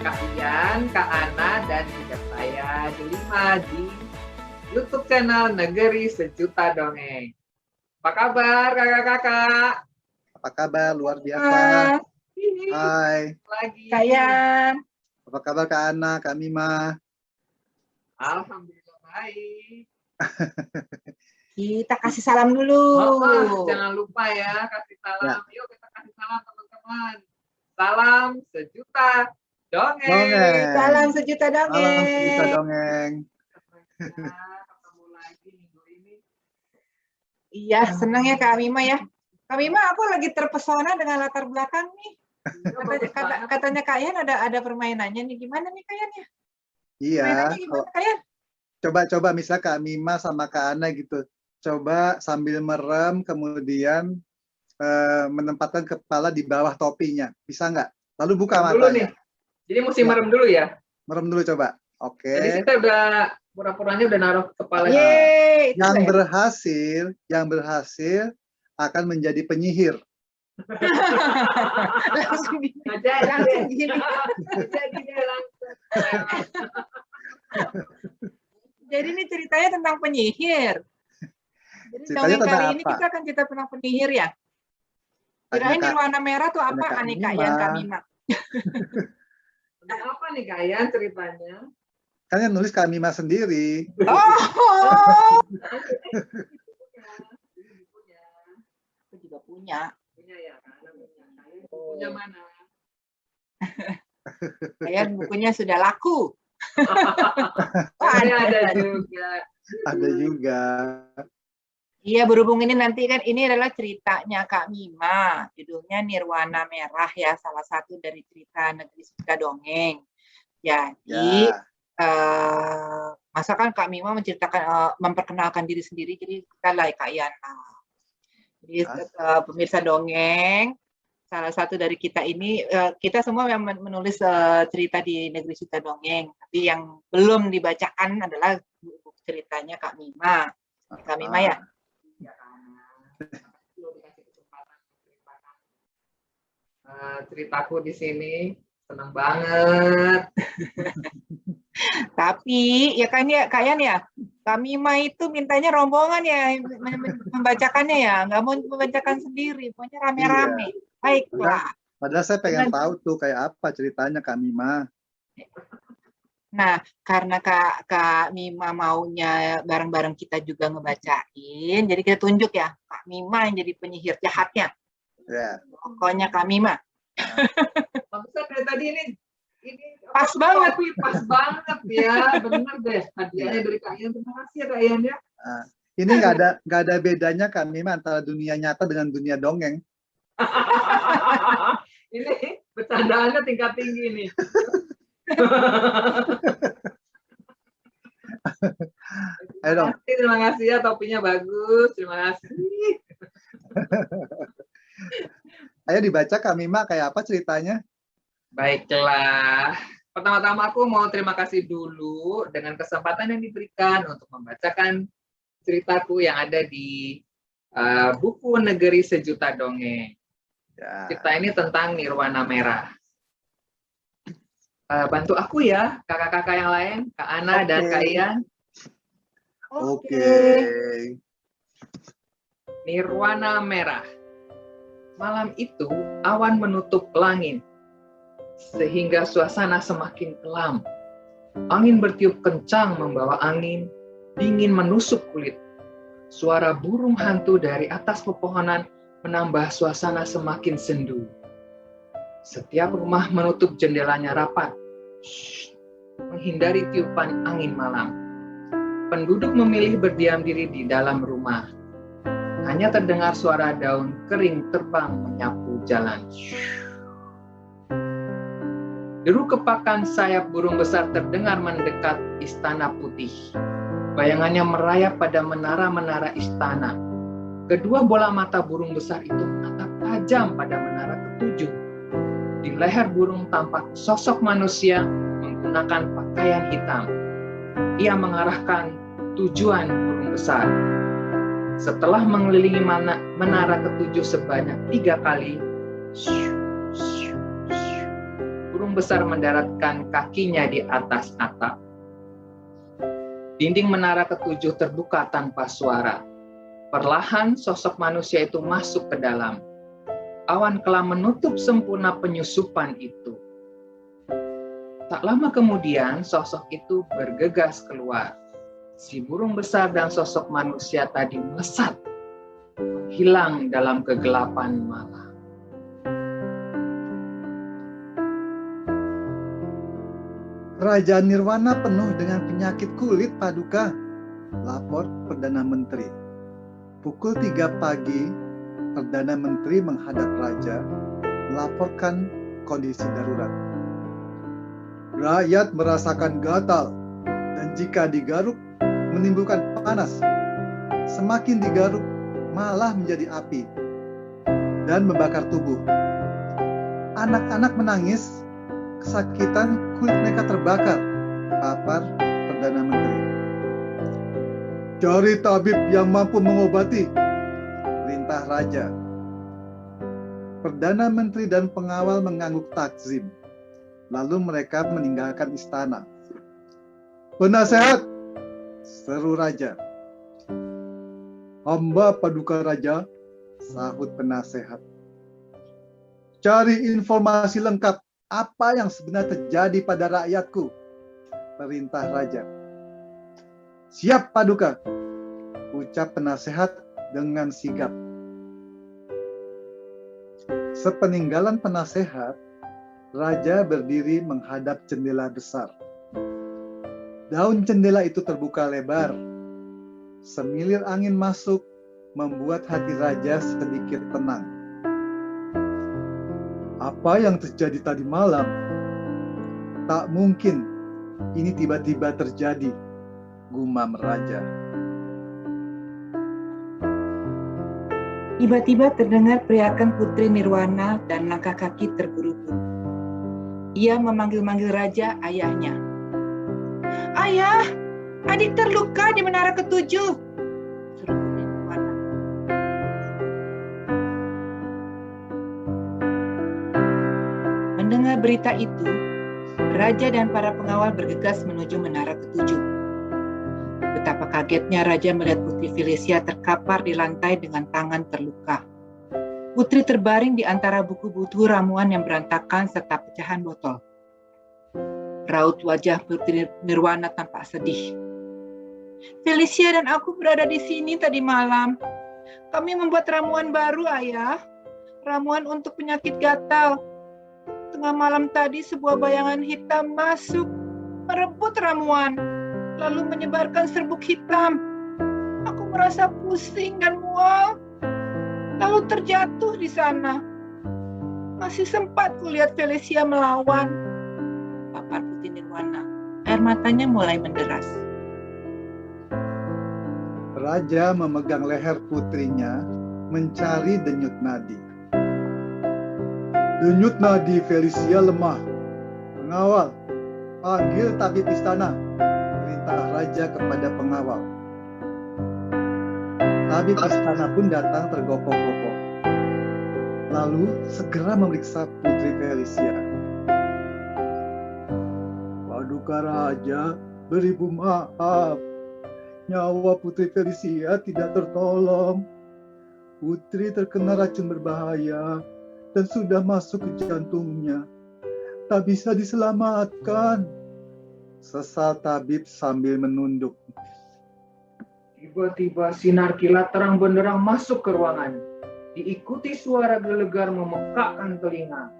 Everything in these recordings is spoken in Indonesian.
Kak Ian, Kak Ana, dan juga saya Delima di YouTube channel Negeri Sejuta Dongeng. Apa kabar kakak-kakak? Apa kabar? Luar biasa. Hai. Lagi. Kak Ian. Apa kabar Kak Ana, Kak Mima? Alhamdulillah baik. Kita kasih salam dulu. Jangan lupa ya kasih salam. Ya. Yuk kita kasih salam teman-teman. Salam sejuta dongeng. Salam sejuta dongeng. Salam sejuta dongeng. Ketemu lagi minggu ini. Iya, senang ya Kak Mima ya. Kak Mima, aku lagi terpesona dengan latar belakang nih. Katanya Kak Ian ada permainannya nih. Gimana nih Kak Ian ya? Iya. Permainannya gimana Kak Ian? Coba misalnya Kak Mima sama Kak Ana gitu. Coba sambil merem, kemudian menempatkan kepala di bawah topinya. Bisa nggak? Lalu buka matanya. Nih. Jadi mesti merem dulu ya? Merem dulu coba. Oke. Jadi kita udah pura-puranya udah naruh kepala. Yang berhasil akan menjadi penyihir. langsung gini. Jadi ini ceritanya tentang penyihir. Jadi dongeng kali ini kita akan cerita tentang penyihir ya. Kirain Nirwana Merah tuh apa nih Kak Ian, Kak Mima? Tentang apa nih Kak Ian ceritanya? Kan yang nulis Kak Mima sendiri. Oh. Aku juga punya. Punya ya, punya mana? Kayaknya bukunya sudah laku. Ada juga. Ada juga. Iya, berhubung ini nanti kan ini adalah ceritanya Kak Mima. Judulnya Nirwana Merah ya, salah satu dari cerita Negeri Sejuta Dongeng. Jadi masa kan Kak Mima menceritakan memperkenalkan diri sendiri, jadi kita lah Kak Ian. Jadi pemirsa dongeng, salah satu dari kita ini, kita semua yang menulis cerita di Negeri Sejuta Dongeng. Tapi yang belum dibacakan adalah buku ceritanya Kak Mima. Kak Mima ya? Ceritaku di sini senang banget. Tapi ya kan ya Kak Ian ya, Kak Mima itu mintanya rombongan ya membacakannya ya, nggak mau membacakan sendiri, pokoknya rame-rame. Iya. Baiklah. Padahal saya pengen tahu tuh kayak apa ceritanya Kak Mima. Nah, karena Kak Mima maunya bareng-bareng kita juga ngebacain, jadi kita tunjuk ya Kak Mima yang jadi penyihir jahatnya. Ya. Pokoknya Kak Mima. Bagus dari tadi ini pas banget. Pas banget ya, benar deh. Hadiahnya dari Kak Ian, terima kasih ya Kak Ian ya. Ini nggak ada bedanya Kak Mima antara dunia nyata dengan dunia dongeng. Ini bercandaannya tingkat tinggi nih. Ayo dong. Terima kasih ya, topinya bagus. Terima kasih. Ayo dibaca Kak Mima, kayak apa ceritanya? Baiklah. Pertama-tama aku mau terima kasih dulu dengan kesempatan yang diberikan untuk membacakan ceritaku yang ada di buku Negeri Sejuta Dongeng. Ya. Cerita ini tentang Nirwana Merah. Bantu aku ya, kakak-kakak yang lain, Kak Ana dan Kak Ian. Oke. Nirwana Merah. Malam itu awan menutup langit, sehingga suasana semakin kelam. Angin bertiup kencang membawa angin dingin menusuk kulit. Suara burung hantu dari atas pepohonan menambah suasana semakin sendu. Setiap rumah menutup jendelanya rapat, menghindari tiupan angin malam. Penduduk memilih berdiam diri di dalam rumah. Hanya terdengar suara daun kering terbang menyapu jalan. Deru kepakan sayap burung besar terdengar mendekat istana putih. Bayangannya merayap pada menara-menara istana. Kedua bola mata burung besar itu menatap tajam pada menara ketujuh. Di leher burung tampak sosok manusia menggunakan pakaian hitam. Ia mengarahkan tujuan burung besar. Setelah mengelilingi menara ketujuh sebanyak 3 kali, burung besar mendaratkan kakinya di atas atap. Dinding menara ketujuh terbuka tanpa suara. Perlahan sosok manusia itu masuk ke dalam. Awan kelam menutup sempurna penyusupan itu. Tak lama kemudian sosok itu bergegas keluar. Si burung besar dan sosok manusia tadi melesat, hilang dalam kegelapan malam. Kerajaan Nirwana penuh dengan penyakit kulit, Paduka, lapor Perdana Menteri. Pukul 3 pagi, Perdana Menteri menghadap Raja, melaporkan kondisi darurat. Rakyat merasakan gatal, dan jika digaruk, menimbulkan panas. Semakin digaruk, malah menjadi api, dan membakar tubuh. Anak-anak menangis, kesakitan, kulit mereka terbakar, papar Perdana Menteri. Cari tabib yang mampu mengobati, perintah Raja. Perdana Menteri dan pengawal mengangguk takzim. Lalu mereka meninggalkan istana. Penasehat, seru Raja. Hamba Paduka Raja, sahut penasehat. Cari informasi lengkap apa yang sebenarnya terjadi pada rakyatku, perintah Raja. Siap, Paduka, ucap penasehat dengan sigap. Sepeninggalan penasehat, Raja berdiri menghadap jendela besar. Daun jendela itu terbuka lebar. Semilir angin masuk, membuat hati Raja sedikit tenang. Apa yang terjadi tadi malam? Tak mungkin ini tiba-tiba terjadi, gumam Raja. Tiba-tiba terdengar teriakan Putri Nirwana dan langkah kaki terburu-buru. Ia memanggil-manggil Raja ayahnya. Ayah, adik terluka di menara ketujuh, seru Putri Nirwana. Mendengar berita itu, Raja dan para pengawal bergegas menuju menara ketujuh. Betapa kagetnya Raja melihat Putri Felicia terkapar di lantai dengan tangan terluka. Putri terbaring di antara buku-buku ramuan yang berantakan serta pecahan botol. Raut wajah Putri Nirwana tampak sedih. Felicia dan aku berada di sini tadi malam. Kami membuat ramuan baru, Ayah. Ramuan untuk penyakit gatal. Tengah malam tadi sebuah bayangan hitam masuk, merebut ramuan, lalu menyebarkan serbuk hitam. Aku merasa pusing dan mual, lalu terjatuh di sana. Masih sempat kulihat Felicia melawan, papar Putri Nirwana. Air matanya mulai menderas. Raja memegang leher putrinya, mencari denyut nadi. Denyut nadi Felicia lemah. Pengawal, panggil tabib istana, perintah Raja kepada pengawal. Tabib istana pun datang tergopoh-gopoh. Lalu segera memeriksa Putri Felicia. Paduka Raja, beribu maaf. Nyawa Putri Felicia tidak tertolong. Putri terkena racun berbahaya dan sudah masuk ke jantungnya. Tak bisa diselamatkan, sesal tabib sambil menunduk. Tiba-tiba sinar kilat terang benderang masuk ke ruangan. Diikuti suara gelegar memekakkan telinga.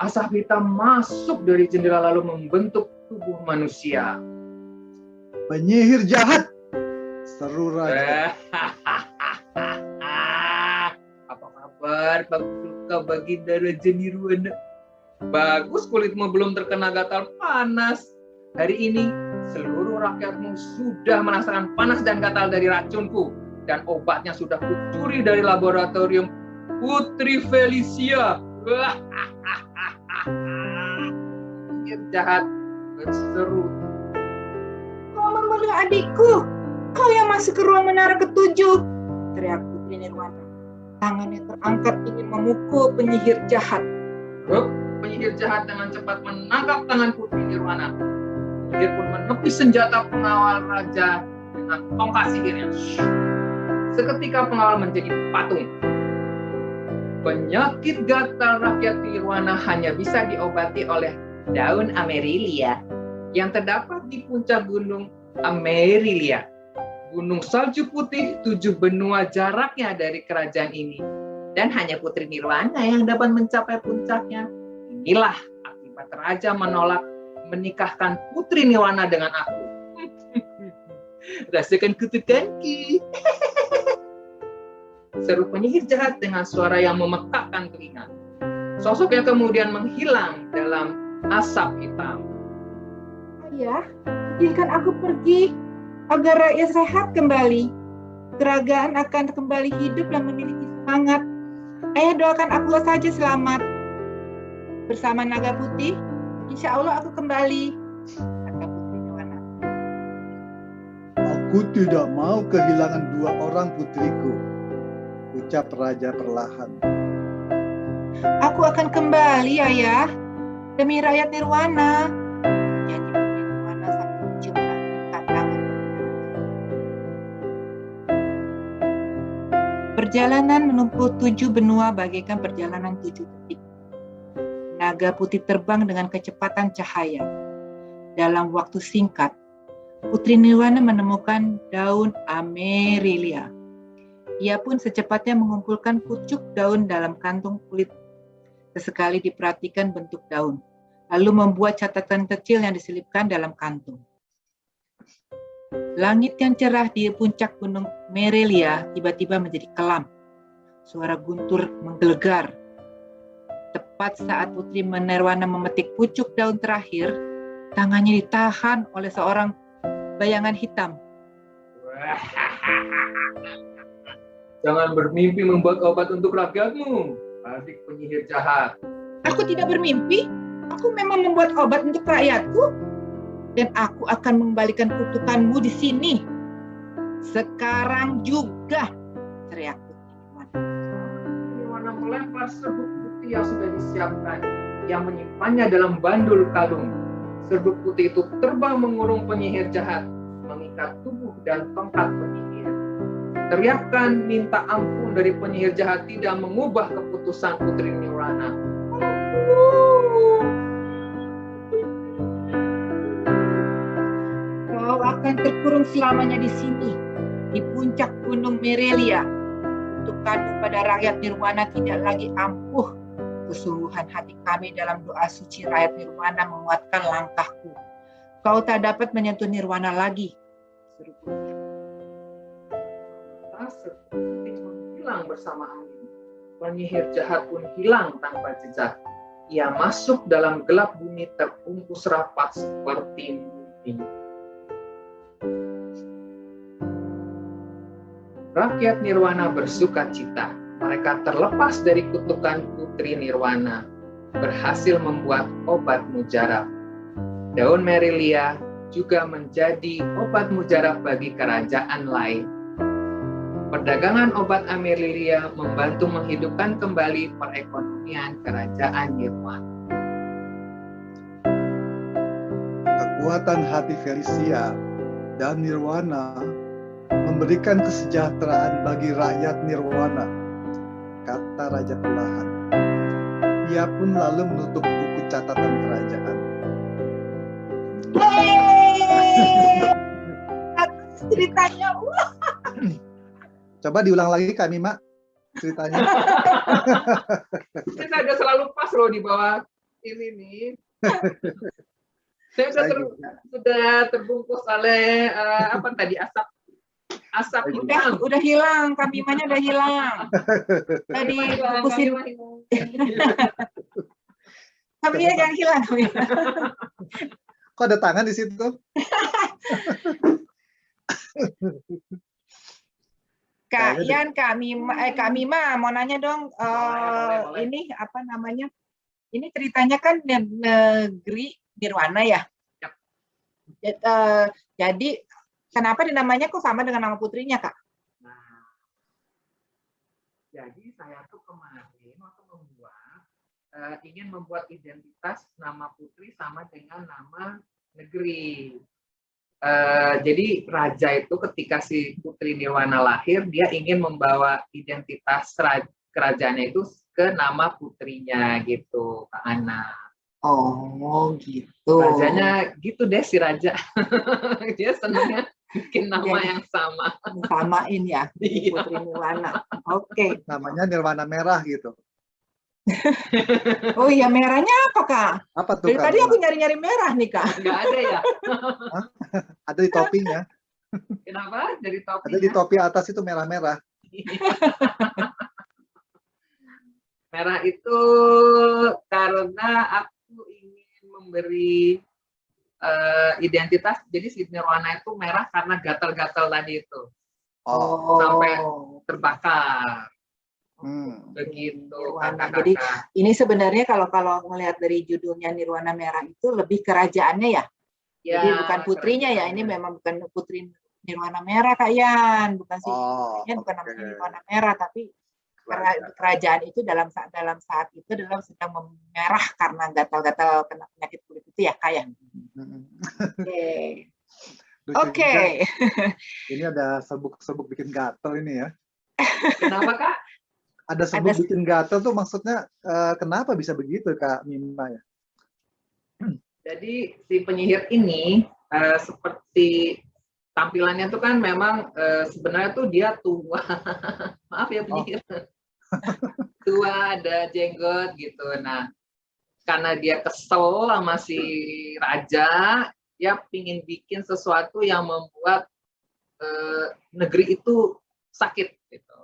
Asap hitam masuk dari jendela lalu membentuk tubuh manusia. Penyihir jahat, seru Raja. Apa kabar, Pak Baginda Raja Nirwana? Bagus kulitmu belum terkena gatal panas. Hari ini seluruh rakyatmu sudah merasakan panas dan gatal dari racunku. Dan obatnya sudah kucuri dari laboratorium Putri Felicia. Penyihir jahat, berseru. Kau membunuh adikku. Kau yang masuk ke ruang menara ketujuh, teriak Putri Nirwana. Tangannya terangkat ingin memukul penyihir jahat. penyihir jahat dengan cepat menangkap tangan Putri Nirwana. Penyihir pun menepis senjata pengawal raja dengan tongkat sihirnya. Seketika pengawal menjadi patung. Penyakit gatal rakyat Nirwana hanya bisa diobati oleh daun Amerilia yang terdapat di puncak gunung Amerilia. Gunung salju putih 7 benua jaraknya dari kerajaan ini. Dan hanya Putri Nirwana yang dapat mencapai puncaknya. Inilah akibat raja menolak menikahkan Putri Nirwana dengan aku. Rasakan kutukanku. Seru penyihir jahat dengan suara yang memekakkan telinga. Sosoknya kemudian menghilang dalam asap hitam. Ayah, izinkan aku pergi agar rakyat sehat kembali. Kerajaan akan kembali hidup dan memiliki semangat. Ayah doakan aku saja selamat. Bersama naga putih, insya Allah aku kembali. Kata Putri Nirwana. Aku tidak mau kehilangan 2 orang putriku, ucap raja perlahan. Aku akan kembali, Ayah, demi rakyat Nirwana. Jadi Putri Nirwana sambil mencium angkat tangan. Perjalanan menempuh 7 benua bagaikan perjalanan 7 detik. Naga putih terbang dengan kecepatan cahaya. Dalam waktu singkat, Putri Nirwana menemukan daun Amerilia. Ia pun secepatnya mengumpulkan pucuk daun dalam kantung kulit. Sesekali diperhatikan bentuk daun, lalu membuat catatan kecil yang diselipkan dalam kantung. Langit yang cerah di puncak gunung Merelia tiba-tiba menjadi kelam. Suara guntur menggelegar. Tepat saat Putri Nirwana memetik pucuk daun terakhir, tangannya ditahan oleh seorang bayangan hitam. Jangan bermimpi membuat obat untuk rakyatmu, adik penyihir jahat. Aku tidak bermimpi, aku memang membuat obat untuk rakyatku. Dan aku akan mengembalikan kutukanmu di sini. Sekarang juga, teriak Putri Nirwana. Nirwana melempar serbuk putih yang sudah disiapkan, yang menyimpannya dalam bandul kalung. Serbuk putih itu terbang mengurung penyihir jahat, mengikat tubuh dan tongkat penyihir. Teriakan minta ampun dari penyihir jahat tidak mengubah keputusan Putri Nirwana. Kau akan terkurung selamanya di sini, di puncak gunung Merelia. Kutukanmu pada rakyat Nirwana tidak lagi ampuh. Kesungguhan hati kami dalam doa suci rakyat Nirwana menguatkan langkahku. Kau tak dapat menyentuh Nirwana lagi. Seru Putri. Serbuk putih menghilang bersama angin. Penyihir jahat pun hilang tanpa jejak. Ia masuk dalam gelap bumi terbungkus rapat seperti mimpi. Rakyat Nirwana bersuka cita. Mereka terlepas dari kutukan Putri Nirwana, berhasil membuat obat mujarab. Daun Merelia juga menjadi obat mujarab bagi kerajaan lain. Perdagangan obat Amerilia membantu menghidupkan kembali perekonomian kerajaan Nirwana. Kekuatan hati Felicia dan Nirwana memberikan kesejahteraan bagi rakyat Nirwana, kata raja perlahan. Ia pun lalu menutup buku catatan kerajaan. Ceritanya, Coba diulang lagi Kak Mima ceritanya. Kita ada selalu pas loh di bawah ini nih. Saya sudah terbungkus oleh apa tadi asap hitam. udah hilang, Kamimanya udah hilang. Tadi bungkusin. Kaminya jangan hilang. Kok ada tangan di situ? Kak Ian, Kak Mima, mau nanya dong, boleh. ini apa namanya? Ini ceritanya kan negeri Nirwana ya. Yap. Jadi kenapa dinamanya kok sama dengan nama putrinya, Kak? Nah, jadi saya tuh kemarin waktu membuat ingin membuat identitas nama putri sama dengan nama negeri. Jadi raja itu ketika si Putri Nirwana lahir, dia ingin membawa identitas kerajaannya itu ke nama putrinya gitu, Kak Ana. Oh, gitu. Rajanya gitu deh si raja. Dia senangnya bikin nama yang sama. Samain ya, Iya. Putri Nirwana. Oke. Namanya Nirwana Merah gitu. Oh iya, merahnya apa, Kak? Apa tuh, Dari Kak? tadi Mima? aku nyari-nyari merah nih, Kak. Nggak ada ya? Ada di topinya. Kenapa? Dari topinya? Ada di topi atas itu merah-merah. Merah itu karena aku ingin memberi identitas. Jadi si Nirwana itu merah karena gatal-gatal tadi itu. Oh. Sampai terbakar. Begitu, Nirwana. kakak-kakak. Jadi ini sebenarnya kalau melihat dari judulnya Nirwana Merah itu lebih kerajaannya ya. Ya, Jadi bukan putrinya ya. Ini memang bukan putri Nirwana Merah, Kak Yan. Bukan sih. Bukan namanya Nirwana Merah, tapi kerajaan itu dalam saat itu adalah sedang memerah karena gatal-gatal kena penyakit kulit itu ya, Kak Yan. Oke. Ini ada sebuk-sebuk bikin gatal ini ya. Kenapa, Kak? Ada sebuk bikin gatal tuh maksudnya kenapa bisa begitu, Kak Mima ya? Jadi si penyihir ini seperti tampilannya tuh kan memang sebenarnya tuh dia tua. Maaf ya penyihir. Tua, ada jenggot gitu. Nah, karena dia kesel sama si raja, dia pingin bikin sesuatu yang membuat negeri itu sakit gitu.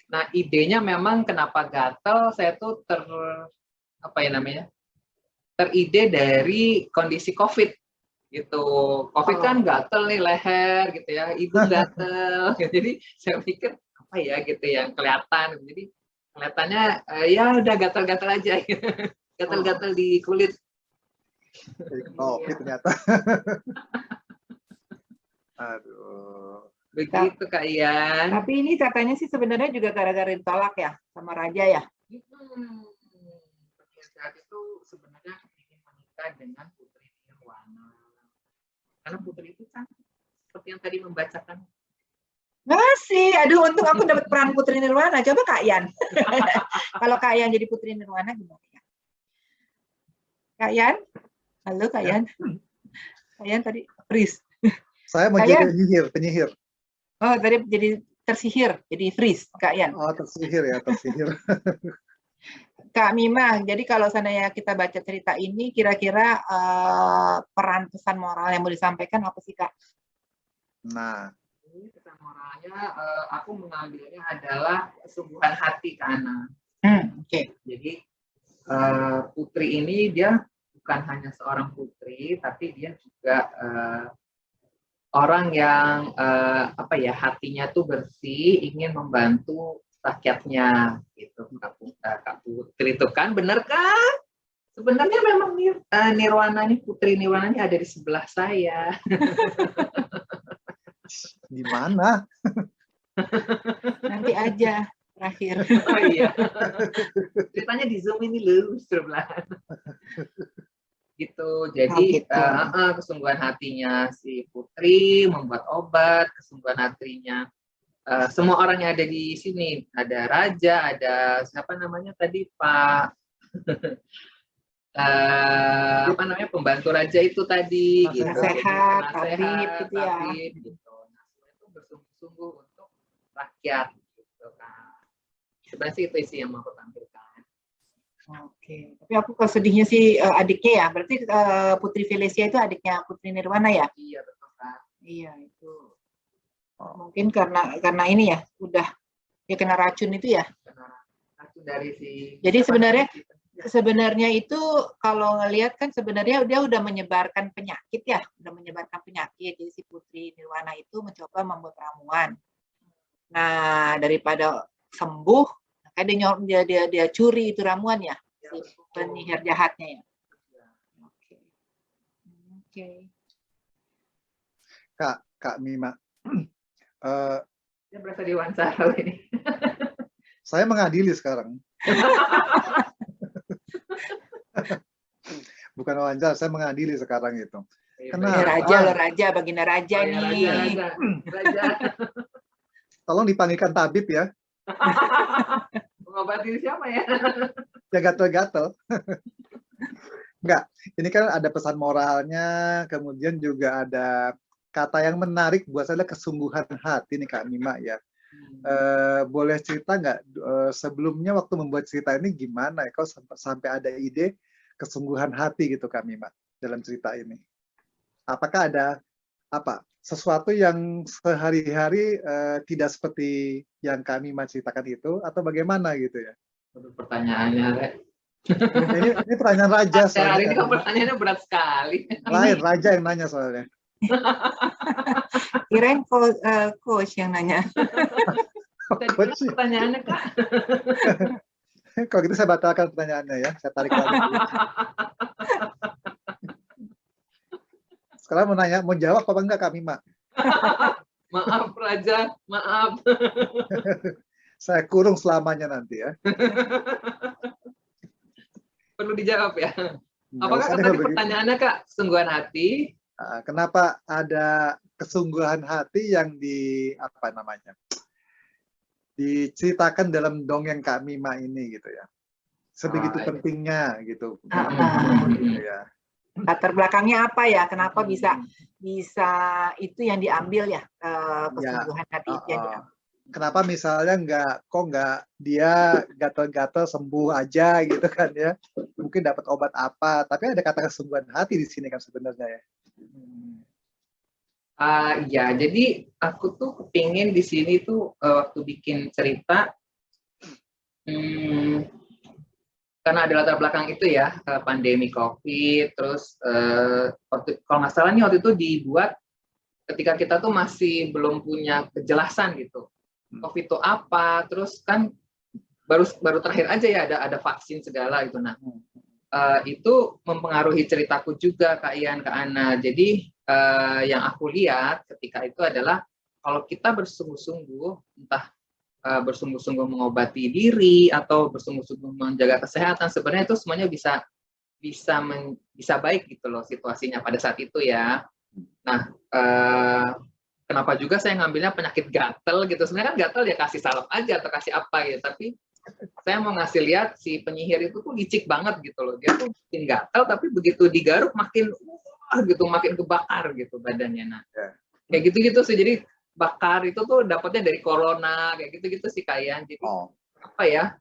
Nah, idenya memang kenapa gatel, saya tuh teride dari kondisi COVID gitu. COVID kan gatel nih leher gitu ya, hidung gatel. Jadi saya pikir apa ya gitu yang kelihatan. Jadi kelihatannya ya udah gatel-gatel aja. Gatel-gatel di kulit. COVID ternyata. Aduh. Begitu Kak Ian. Tapi ini katanya sih sebenarnya juga gara-gara ditolak ya sama raja ya. Saat itu sebenarnya ingin menikah dengan Putri Nirwana. Karena putri itu kan seperti yang tadi membacakan. Masih, aduh untung aku dapat peran Putri Nirwana. Coba Kak Yan. Kalau Kak Yan jadi Putri Nirwana gimana ya? Kak Yan? Halo Kak Yan. Kak Yan tadi freeze. Saya mau jadi penyihir. Oh, tadi jadi tersihir, jadi freeze Kak Yan. Oh, tersihir ya, tersihir. Kak Mima, jadi kalau seandainya kita baca cerita ini, kira-kira peran pesan moral yang mau disampaikan apa sih Kak? Nah, ini pesan moralnya aku mengambilnya adalah kesungguhan hati Kak Ana. Oke. Jadi putri ini dia bukan hanya seorang putri, tapi dia juga orang yang hatinya tuh bersih, ingin membantu rakyatnya gitu. Kak Putri itu kan bener kan? Sebenarnya memang Nirwana nih, Putri Nirwana ini ada di sebelah saya. Di mana? Nanti aja terakhir. Oh iya. Ceritanya di Zoom ini loh, sebelah. Gitu. Jadi kesungguhan hatinya si Putri membuat obat, kesungguhan hatinya semua orang yang ada di sini, ada raja, ada siapa namanya tadi Pak pembantu raja itu tadi, gitu. Nasehat, tabib gitu ya. Gitu. Nah, itu bersungguh-sungguh untuk rakyat, gitu kan. Sebenarnya itu isi yang mau aku tampilkan. Oke, tapi aku kesedihnya sih adiknya ya. Berarti Putri Felicia itu adiknya Putri Nirwana ya? Iya betul Kak. Iya itu. Mungkin karena ini ya, udah dia kena racun itu ya. Kena racun dari si. Jadi sebenarnya itu kalau ngelihat kan sebenarnya dia udah menyebarkan penyakit ya, udah menyebarkan penyakit. Jadi si Putri Nirwana itu mencoba membuat ramuan. Nah daripada sembuh, dia curi itu ramuan ya, si penyihir jahatnya ya. Oke. Kak Mima. Dia berasa diwawancara ini. Saya mengadili sekarang. bukan wawancara, saya mengadili sekarang itu. Ini Kenapa? raja loh, raja, baginda raja Oh, ya, nih. raja. Tolong dipanggilkan tabib ya. Mengobati siapa ya? Ya gatel-gatel. Enggak, ini kan ada pesan moralnya, kemudian juga ada kata yang menarik buat saya, kesungguhan hati nih Kak Mima ya. Boleh cerita nggak sebelumnya waktu membuat cerita ini gimana ya? Kau sampai ada ide kesungguhan hati gitu Kak Mima dalam cerita ini? Apakah ada sesuatu yang sehari-hari tidak seperti yang Kak Mima ceritakan itu, atau bagaimana gitu ya? Pertanyaannya, Rek. Ini pertanyaan raja soalnya. Hari ini kan pertanyaannya berat sekali. Lain, raja yang nanya soalnya. Kirain coach yang nanya. Coach. Pertanyaannya, Kak. Kalau gitu saya batalkan pertanyaannya ya, saya tarik lagi. Sekarang mau jawab apa enggak Kak Mima? Maaf Raja, maaf. Saya kurung selamanya nanti ya. Perlu dijawab ya. Nggak Apakah usah deh tadi kalau begitu. pertanyaannya Kak, kesungguhan hati? Kenapa ada kesungguhan hati yang diceritakan dalam dongeng Kak Mima ini gitu ya? Sebegitu pentingnya gitu. Gitu ya. Latar belakangnya apa ya? Kenapa bisa itu yang diambil ya, kesungguhan hati itu yang diambil. Kenapa misalnya nggak dia gatel-gatel sembuh aja gitu kan ya? Mungkin dapat obat apa? Tapi ada kata kesungguhan hati di sini kan sebenarnya ya. Ya, jadi aku tuh kepingin di sini tuh waktu bikin cerita, karena ada latar belakang itu ya, pandemi COVID, terus kalau nggak salah nih waktu itu dibuat ketika kita tuh masih belum punya kejelasan gitu. COVID itu apa, terus kan baru terakhir aja ya ada vaksin segala gitu. Nah, itu mempengaruhi ceritaku juga Kak Ian, Kak Ana. Jadi yang aku lihat ketika itu adalah kalau kita bersungguh-sungguh, entah bersungguh-sungguh mengobati diri atau bersungguh-sungguh menjaga kesehatan, sebenarnya itu semuanya bisa baik gitu loh situasinya pada saat itu ya. Nah, kenapa juga saya ngambilnya penyakit gatel gitu? Sebenarnya kan gatel ya kasih salep aja atau kasih apa gitu, tapi saya mau ngasih lihat si penyihir itu tuh licik banget gitu loh. Dia tuh bikin gatel, tapi begitu digaruk makin makin kebakar gitu badannya. Nah, kayak gitu-gitu sih. Jadi bakar itu tuh dapatnya dari corona, kayak gitu-gitu sih Kayan. Jadi apa ya?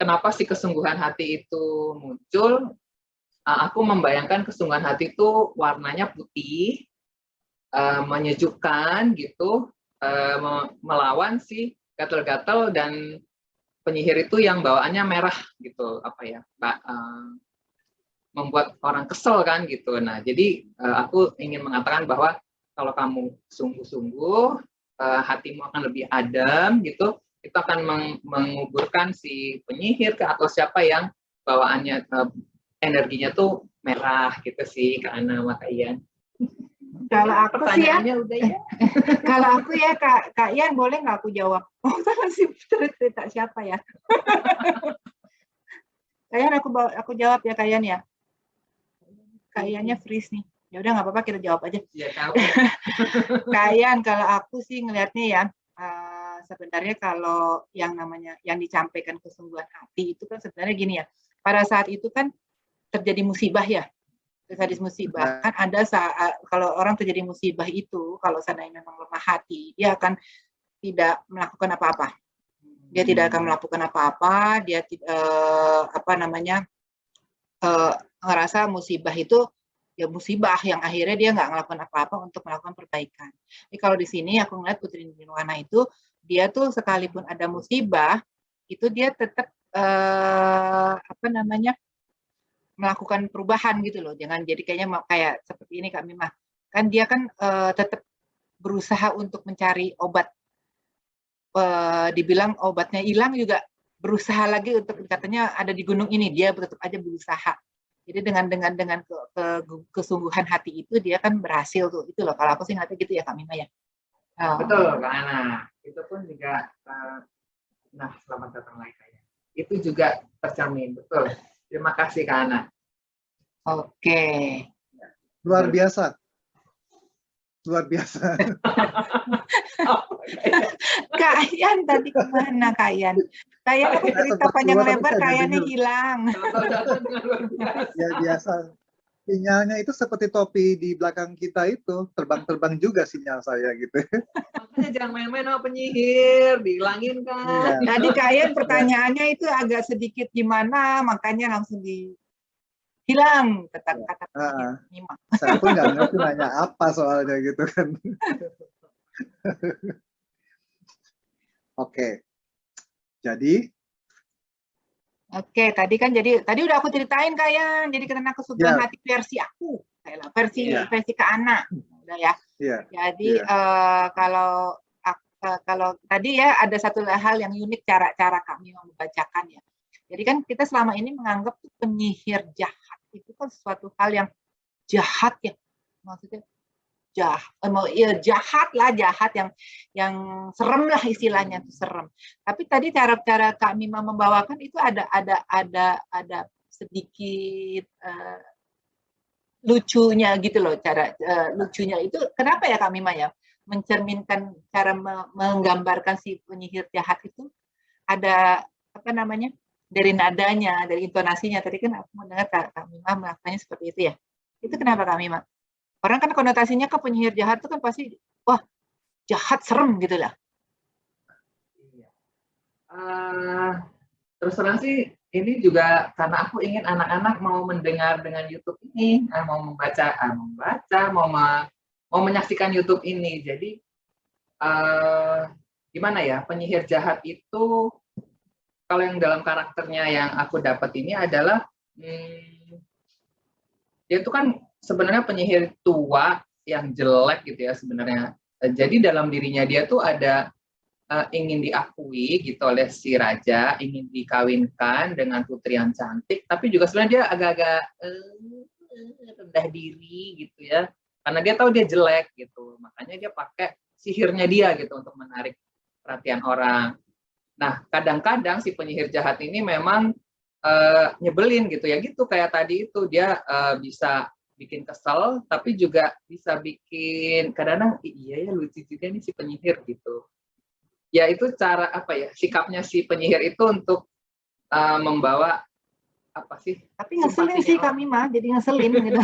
Kenapa sih kesungguhan hati itu muncul? Aku membayangkan kesungguhan hati itu warnanya putih, menyejukkan gitu, melawan si gatal-gatal, dan penyihir itu yang bawaannya merah gitu, membuat orang kesel kan gitu. Nah, jadi aku ingin mengatakan bahwa kalau kamu sungguh-sungguh, hatimu akan lebih adem gitu, itu akan menguburkan si penyihir atau siapa yang bawaannya energinya tuh merah gitu sih Kak Ana, Kak Ian. Kalau aku sih ya, udah ya. Kalau aku ya Kak Ian, boleh nggak aku jawab? Masih cerita siapa ya? Kak Ian, aku jawab ya Kak Ian ya. Kak Iannya freeze nih. Ya udah nggak apa-apa, kita jawab aja. Ya, Kak Ian, kalau aku sih ngelihatnya ya, sebenarnya kalau yang disampaikan kesungguhan hati itu kan sebenarnya gini ya. Pada saat itu kan terjadi musibah ya. Terjadi musibah kan ada saat kalau orang terjadi musibah itu, kalau seandainya memang lemah hati, dia akan tidak melakukan apa-apa. Dia tidak akan melakukan apa-apa, dia ngerasa musibah itu ya musibah yang akhirnya dia nggak melakukan apa-apa untuk melakukan perbaikan. Jadi kalau di sini aku ngeliat Putri Nirwana itu, dia tuh sekalipun ada musibah, itu dia tetap melakukan perubahan gitu loh. Jangan jadi kayak seperti ini Kak Mima. Kan dia kan tetap berusaha untuk mencari obat. Dibilang obatnya hilang juga berusaha lagi untuk, katanya ada di gunung ini, dia tetap aja berusaha. Jadi dengan kesungguhan hati itu dia kan berhasil tuh. Itu loh kalau aku sih ngerti gitu ya Kak Mima ya. Betul Kak Ana. Itu pun juga selamat datang lagi Kak. Itu juga tercermin, betul. Terima kasih Kak Ana. Oke. Luar biasa. Luar biasa. Kayan tadi kemana Kayan? Kayan aku cerita panjang lebar, Kayannya hilang. Ya biasa. Sinyalnya itu seperti topi di belakang kita itu, terbang-terbang juga sinyal saya gitu. Makanya jangan main-main sama penyihir, dihilangin kan. Iya. Tadi Kayan pertanyaannya itu agak sedikit gimana, makanya langsung hilang kata penyihir. Saya pun nggak ngerti nanya apa soalnya gitu kan. Oke. Jadi tadi udah aku ceritain Kayan, jadi karena kesukaan hati versi aku, versi Kak Ana, udah ya. Jadi kalau tadi ya ada satu hal yang unik cara kami membacakan ya. Jadi kan kita selama ini menganggap penyihir jahat itu kan suatu hal yang jahat ya, maksudnya jahat yang serem lah istilahnya, itu serem. Tapi tadi cara Kak Mima membawakan itu ada sedikit lucunya gitu loh, cara lucunya itu kenapa ya Kak Mima ya mencerminkan cara menggambarkan si penyihir jahat itu ada apa namanya dari nadanya, dari intonasinya. Tadi kan aku mendengar Kak Mima melakukannya seperti itu ya. Itu kenapa Kak Mima? Orang kan konotasinya ke penyihir jahat itu kan pasti, wah jahat serem gitu lah. Terus terang sih ini juga karena aku ingin anak-anak mau mendengar dengan YouTube ini, mau membaca, mau menyaksikan YouTube ini. Jadi gimana ya, penyihir jahat itu kalau yang dalam karakternya yang aku dapat ini adalah dia itu kan sebenarnya penyihir tua yang jelek gitu ya sebenarnya. Jadi dalam dirinya dia tuh ada ingin diakui gitu oleh si raja, ingin dikawinkan dengan putri yang cantik, tapi juga sebenarnya dia agak-agak rendah diri gitu ya, karena dia tahu dia jelek gitu, makanya dia pakai sihirnya dia gitu untuk menarik perhatian orang. Nah, kadang-kadang si penyihir jahat ini memang nyebelin gitu ya, gitu kayak tadi itu dia bisa bikin kesel, tapi juga bisa bikin kadang-kadang iya ya lucu juga nih si penyihir gitu. Ya itu cara apa ya, sikapnya si penyihir itu untuk membawa apa sih? Tapi ngeselin sih Kak Mima, jadi ngeselin gitu.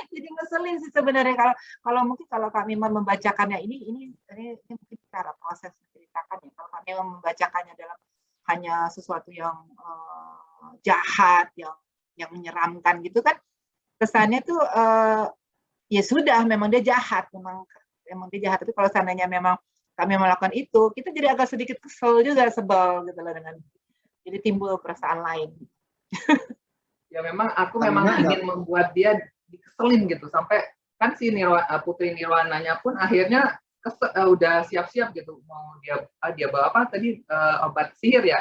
Jadi ngeselin sih sebenarnya kalau mungkin kalau Kak Mima membacakannya ini mungkin cara proses menceritakan ya. Kalau Kak Mima membacakannya dalam hanya sesuatu yang jahat, yang menyeramkan gitu kan, kesannya tuh ya sudah memang dia jahat, memang dia jahat. Tapi kalau seandainya memang kami melakukan itu, kita jadi agak sedikit kesel juga, sebel gitu loh dengan, jadi timbul perasaan lain. Ya memang aku ingin membuat dia dikeselin gitu, sampai kan si Putri Nirwananya pun akhirnya udah siap-siap gitu, mau dia bawa apa tadi, obat sihir ya,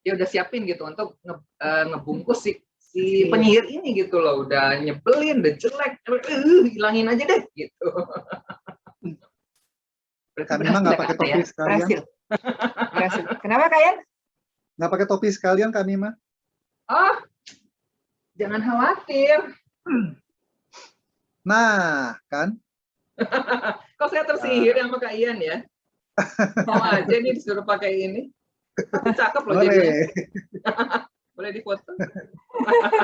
dia udah siapin gitu untuk ngebungkus si penyihir ini gitu loh, udah nyebelin, udah jelek, hilangin aja deh gitu. Kak Mima nggak pakai topi sekalian? Berhasil. Kenapa Kayan? Nggak pakai topi sekalian Kak Mima? Oh, jangan khawatir. Nah, kan? Kok saya tersihir sama Kak Ian ya? Mau aja nih disuruh pakai ini. Tapi cakep loh jadinya. Boleh difoto?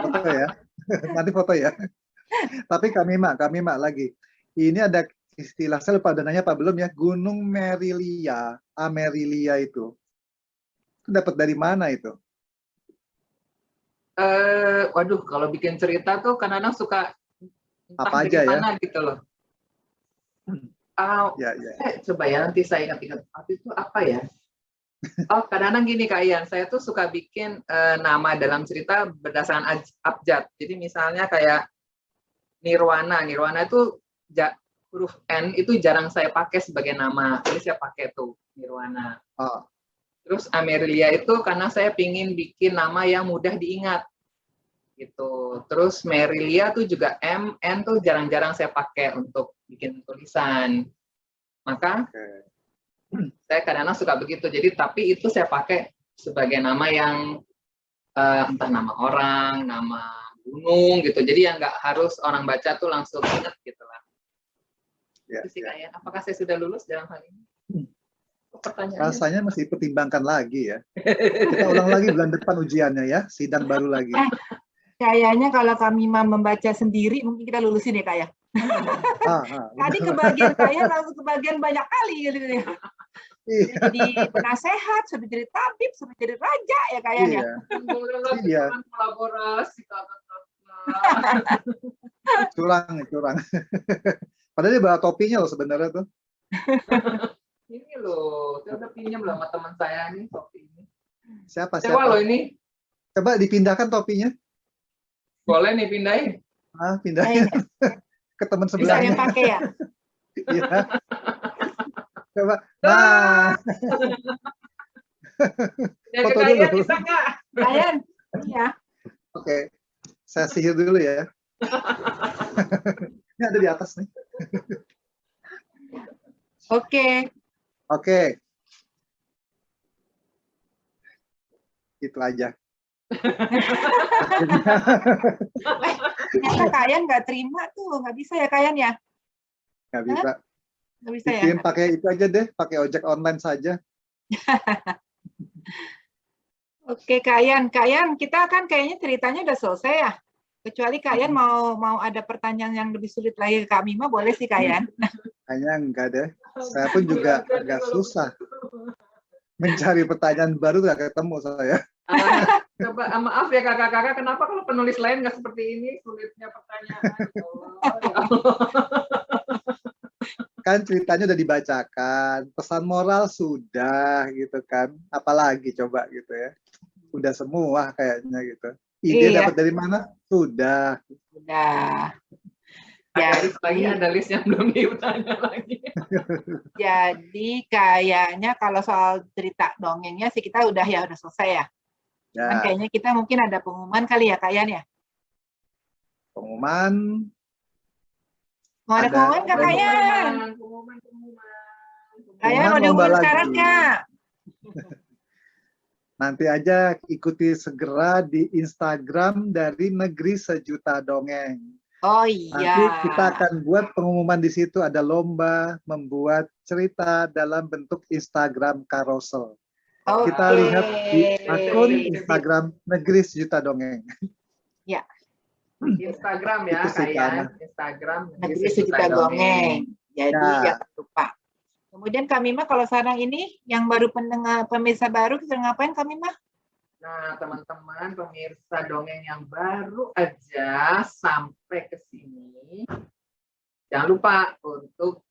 Foto ya. Nanti foto ya. Tapi Kak Mima lagi. Ini ada istilah, saya lupa dananya apa belum ya, Gunung Merilia, Amerilia itu dapat dari mana itu? Waduh, kalau bikin cerita tuh kadang-kadang suka apa aja ya gitu loh. Coba ya nanti saya ingat-ingat. Itu apa ya? Oh, kadang-kadang gini Kak Ian, saya tuh suka bikin nama dalam cerita berdasarkan abjad. Jadi misalnya kayak Nirwana itu huruf N itu jarang saya pakai sebagai nama, jadi saya pakai tuh Nirwana. Terus Amerilia itu karena saya pingin bikin nama yang mudah diingat gitu. Terus Merilia tuh juga N tuh jarang-jarang saya pakai untuk bikin tulisan. Maka saya kadang-kadang suka begitu. Jadi tapi itu saya pakai sebagai nama yang entah nama orang, nama gunung gitu. Jadi yang nggak harus orang baca tuh langsung ingat gitu lah. Ya, Itu sih ya. Kak Yan. Apakah saya sudah lulus dalam hal ini? Pertanyaannya. Rasanya masih pertimbangkan lagi ya. Kita ulang lagi bulan depan ujiannya ya, sidang baru lagi. Kayaknya kalau kami membaca sendiri mungkin kita lulusin ya Kak ya. Tadi kebagian Kak Yan langsung kebagian banyak kali gitu ya. Iya. Jadi penasehat, sudah jadi tabib, sudah jadi raja ya Kak Yan ya. Iya. Kolaborasi kakak-kakak. Curang. Padahal dia bawa topinya loh sebenarnya tuh. Ini loh, saya udah pinjam loh sama teman saya nih topi ini. Siapa? Sewa loh ini. Coba dipindahkan topinya. Boleh nih pindahin. Pindahin ke teman Bisa sebelahnya. yang pakai ya. Iya. Coba. Nah. Ya, Foto Kak Yan, dulu. bisa nggak? Kak Yan, iya. Oke. Saya sihir dulu ya. Ini ada di atas nih. Oke. Itu aja. Ternyata Kak Yan nggak terima tuh, nggak bisa ya Kak Yan ya? Nggak bisa. Nggak bisa ya? Dikirim pakai itu aja deh, pakai ojek online saja. Oke Kak Yan, kita kan kayaknya ceritanya udah selesai ya. Kecuali Kak Yan mau ada pertanyaan yang lebih sulit lagi ke Kak Mima, boleh sih Kak Yan. Kayaknya enggak deh. Saya pun juga agak susah mencari pertanyaan baru, nggak ketemu saya. Coba maaf ya kakak-kakak, kenapa kalau penulis lain nggak seperti ini sulitnya pertanyaan? Kan ceritanya udah dibacakan, pesan moral sudah gitu kan, apalagi coba gitu ya, udah semua kayaknya gitu. Ide dapat dari mana? Sudah. Ada list yang belum ditanya lagi. Jadi kayaknya kalau soal cerita dongengnya sih kita udah selesai ya. Cuman kayaknya kita mungkin ada pengumuman kali ya Kak Yan ya. Pengumuman. Mau ada pengumuman Kak Yan? Kak Yan mau diumumin sekarang Kak. Nanti aja ikuti segera di Instagram dari Negeri Sejuta Dongeng. Oh iya. Nanti kita akan buat pengumuman di situ, ada lomba membuat cerita dalam bentuk Instagram carousel. Kita lihat di akun Instagram Negeri Sejuta Dongeng. Ya. Instagram ya, kayak Instagram Negeri Sejuta Dongeng. Jadi jangan lupa. Kemudian Kak Mima kalau sekarang ini yang baru pendengar pemirsa baru kita ngapain Kak Mima? Nah, teman-teman pemirsa dongeng yang baru aja sampai ke sini, jangan lupa untuk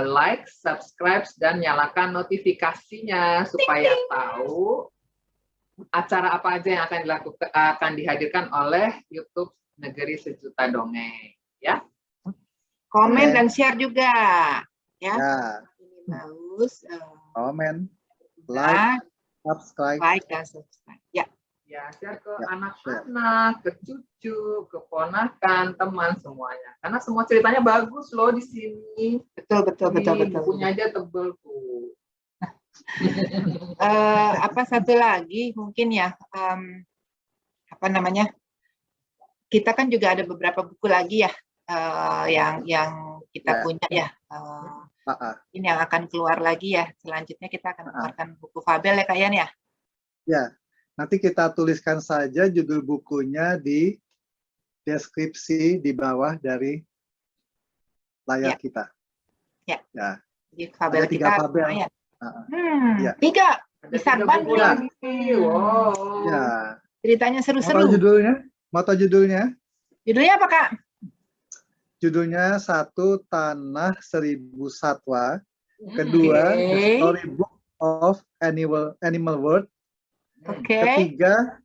like, subscribe, dan nyalakan notifikasinya supaya tahu acara apa aja yang akan dihadirkan oleh YouTube Negeri Sejuta Dongeng, ya. Komen dan share juga, ya. Ini bagus. Komen, like, dan subscribe. Ya, share ke anak-anak, ke cucu, ke ponakan, teman semuanya. Karena semua ceritanya bagus loh di sini. Betul. Bukunya aja tebel tuh. Satu lagi mungkin ya, kita kan juga ada beberapa buku lagi ya, yang kita punya ya. Ini yang akan keluar lagi ya. Selanjutnya kita akan keluarkan buku fabel ya Kak Yan ya. Ya, nanti kita tuliskan saja judul bukunya di deskripsi di bawah dari layar kita. Ya. Di fabel kita. 3 fabel. 3. Bisa banget. Wow. Ya. Ceritanya seru-seru. Mau tahu judulnya? Judulnya apa Kak? Judulnya 1 Tanah 1000 Satwa, kedua The Storybook of Animal World, ketiga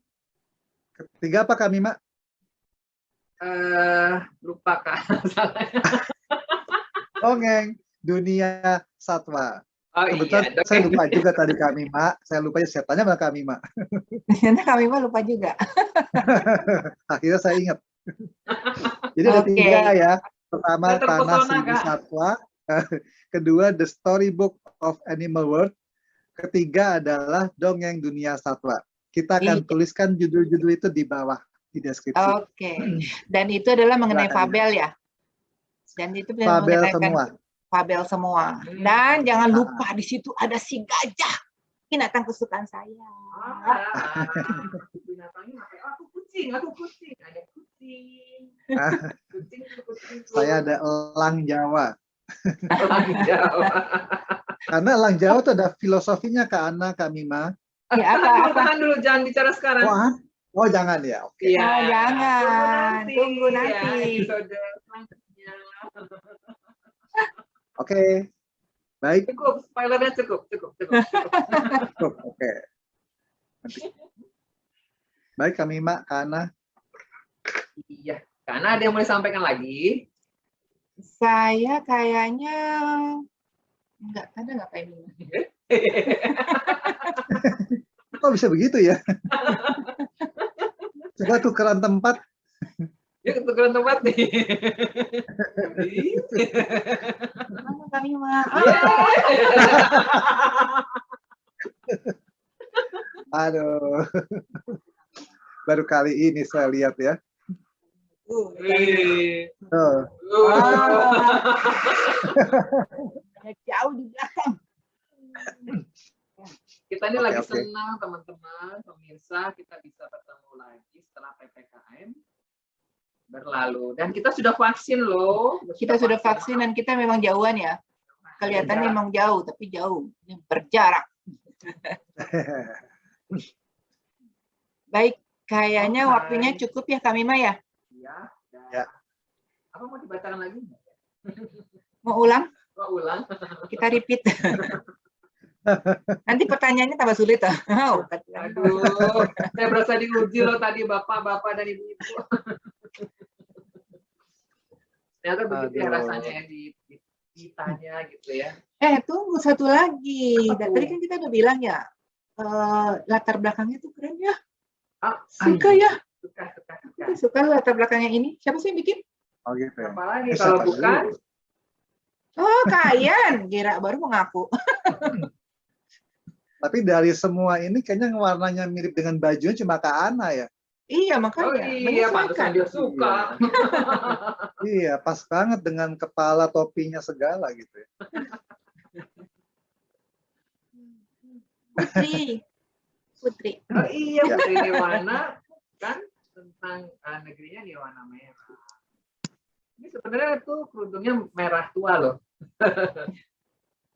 apa Kak Mima? Lupa Kak. Dongeng Dunia Satwa. Kebetulan iya, saya lupa juga tadi Kak Mima. Saya lupa ya setannya sama Kak Mima. Ternyata Kak Mima lupa juga. Akhirnya saya ingat. Jadi ada 3 ya. Pertama Tanah 1000 Satwa, kedua The Storybook of Animal World, ketiga adalah Dongeng Dunia Satwa. Kita akan Iya. tuliskan judul-judul itu di bawah di deskripsi. Oke. Dan itu adalah mengenai Silakan, fabel ya. Dan itu Fabel mengenai semua. fabel semua. Dan jangan lupa di situ ada si gajah. Binatang kesukaan saya. Binatangnya apa? Aku kucing. Ada kucing. Kucing. Saya ada elang Jawa. Elang Jawa. Karena elang Jawa itu ada filosofinya Kak Ana, Kak Mima. Ya, Tahan dulu, jangan bicara sekarang. Oh jangan ya. Oke. Iya. Oh, jangan. Tunggu nanti. Ya, episode selanjutnya. Oke. Baik. Cukup, spoilernya cukup. Oke. Baik Kak Mima, Kak Ana. Iya. Karena ada yang mau disampaikan lagi. Saya kayaknya nggak kayak gini. Kok bisa begitu ya? Coba tukeran tempat. Ya, tukeran tempat nih. Mana kami mah? Aduh. Baru kali ini saya lihat ya. Oh. Jauh di belakang. Kita ini Oke, lagi oke. senang teman-teman, pemirsa, kita bisa bertemu lagi setelah PPKM berlalu. Dan kita sudah vaksin loh. Kita sudah vaksin dan kita memang jauhan ya. Kelihatannya memang jauh, tapi jauh. Ini berjarak. Baik, kayaknya Oke. waktunya cukup ya Kak Mima ya. Iya. Ya. Apa mau dibacakan lagi? Mau ulang? Mau ulang? Kita repeat. Nanti pertanyaannya tambah sulit. Aduh, saya berasa diuji loh tadi bapak-bapak dan ibu-ibu. Ternyata begitu ya Aduh. rasanya ya ditanya gitu ya. Tunggu satu lagi. Apa Tadi tuh? kan kita udah bilang ya, latar belakangnya tuh keren ya. Suka ya. Suka. Suka latar belakangnya ini. Siapa sih yang bikin? Oh gitu ya. Apalagi Siapa kalau bukan dulu? Oh, Kayan. Kira baru mengaku. Tapi dari semua ini kayaknya warnanya mirip dengan bajunya cuma Kak Ana ya. Iya, oh makanya. iya, pantesan dia suka. Iya, pas banget dengan kepala topinya segala gitu ya. Putri. Oh iya, Ya. Putri Nirwana kan tentang negerinya Nirwana merah. Ini sebenarnya tuh kerudungnya merah tua loh.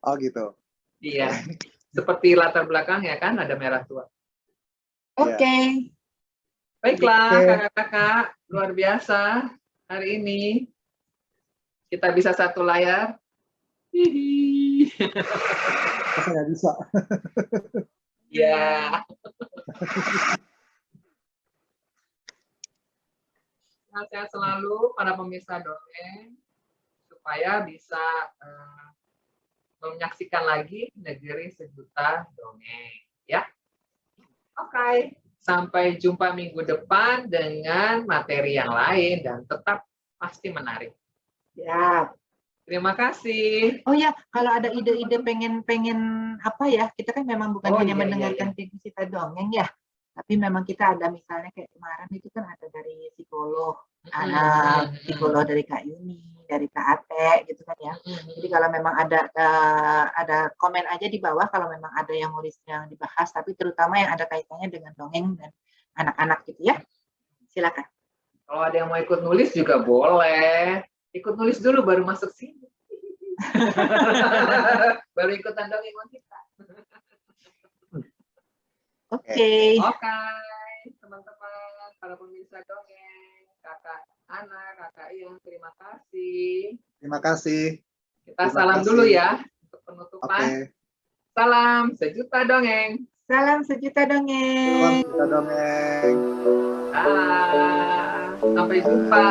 Oh gitu. Iya. Seperti latar belakangnya kan ada merah tua. Oke. Baiklah, Oke. kakak-kakak, luar biasa hari ini. Kita bisa satu layar. Hihi. Masa nggak bisa. Ya. Sehat selalu para pemirsa dongeng supaya bisa menyaksikan lagi Negeri Sejuta Dongeng, ya. Oke, sampai jumpa minggu depan dengan materi yang lain dan tetap pasti menarik. Ya. Terima kasih. Oh ya, kalau ada ide-ide pengen apa ya, kita kan memang bukan Oh, hanya iya, mendengarkan cerita dongeng ya, tapi memang kita ada misalnya kayak kemarin itu kan ada dari psikolog, ada psikolog dari Kak Yuni, dari Kak Ate gitu kan ya. Jadi kalau memang ada komen aja di bawah kalau memang ada yang mau yang dibahas, tapi terutama yang ada kaitannya dengan dongeng dan anak-anak gitu ya. Silakan. Kalau ada yang mau ikut nulis juga boleh. Ikut nulis dulu baru masuk sini. Baru ikutan dongeng sama kita. Oke. Oke, teman-teman, para pemirsa dongeng, kakak Ana, kakak Ian, terima kasih. Terima kasih. Kita Terima salam kasih. dulu ya untuk Oke. penutupan. Salam sejuta dongeng. Salam sejuta dongeng. Salam kita dongeng. Sampai jumpa.